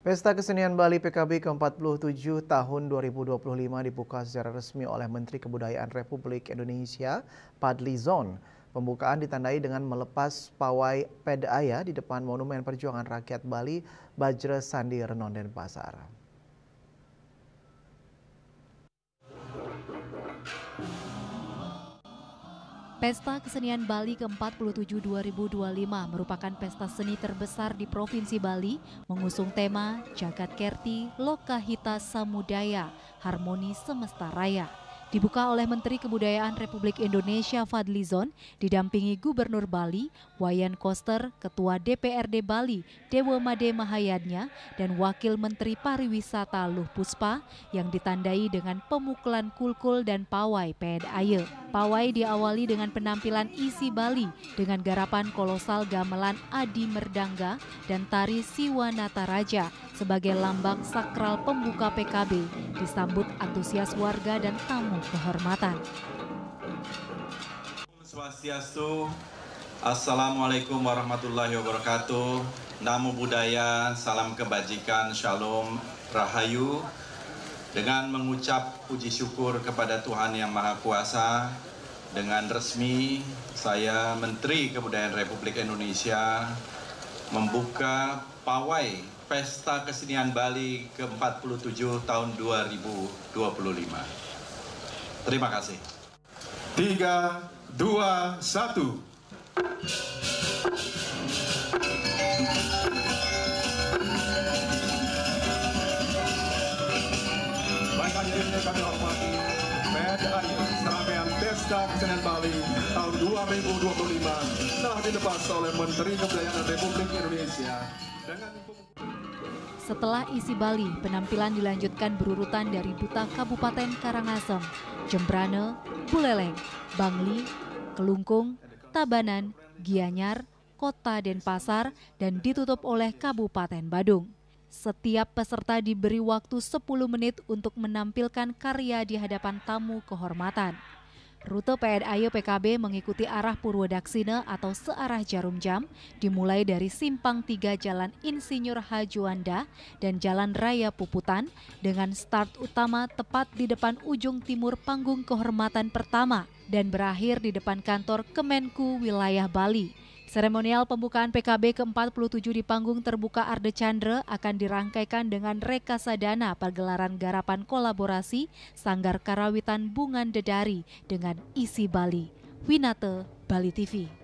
Pesta Kesenian Bali PKB ke-47 tahun 2025 dibuka secara resmi oleh Menteri Kebudayaan Republik Indonesia, Fadly Zon. Pembukaan ditandai dengan melepas pawai Pedaya di depan Monumen Perjuangan Rakyat Bali, Bajra Sandi Renon Denpasar. Pesta Kesenian Bali ke-47 2025 merupakan pesta seni terbesar di Provinsi Bali, mengusung tema Jagat Kerti Lokahita Samudaya, Harmoni Semesta Raya. Dibuka oleh Menteri Kebudayaan Republik Indonesia Fadly Zon, didampingi Gubernur Bali, Wayan Koster, Ketua DPRD Bali, Dewa Made Mahayadnya, dan Wakil Menteri Pariwisata Luh Puspa yang ditandai dengan pemukulan kulkul dan pawai Pedaya. Pawai diawali dengan penampilan isi Bali dengan garapan kolosal gamelan Adi Merdangga dan tari Siwanata Raja sebagai lambang sakral pembuka PKB, disambut antusias warga dan tamu kehormatan. Swastiastu, Assalamualaikum warahmatullahi wabarakatuh. Namo Buddhaya, salam kebajikan, shalom, rahayu. Dengan mengucap puji syukur kepada Tuhan Yang Maha Kuasa, dengan resmi saya Menteri Kebudayaan Republik Indonesia membuka pawai Pesta Kesenian Bali ke-47 tahun 2025. Terima kasih. 3, 2, 1. Baik hadirin yang kami hormati, Pedaya serangkaian Pesta Kesenian Bali tahun 2025 telah dilepas oleh Menteri Kebudayaan Republik Indonesia. Setelah isi Bali, penampilan dilanjutkan berurutan dari Duta Kabupaten Karangasem, Jembrane, Buleleng, Bangli, Kelungkung, Tabanan, Gianyar, Kota Denpasar, dan ditutup oleh Kabupaten Badung. Setiap peserta diberi waktu 10 menit untuk menampilkan karya di hadapan tamu kehormatan. Rute Pedaya PKB mengikuti arah Purwodaksina atau searah jarum jam, dimulai dari Simpang 3 Jalan Insinyur Hajuanda dan Jalan Raya Puputan, dengan start utama tepat di depan ujung timur panggung kehormatan pertama dan berakhir di depan kantor Kemenku Wilayah Bali. Seremonial pembukaan PKB ke-47 di panggung terbuka Arde Chandra akan dirangkaikan dengan rekasadana pergelaran garapan kolaborasi Sanggar Karawitan Bungan Dedari dengan isi Bali. Winate, Bali TV.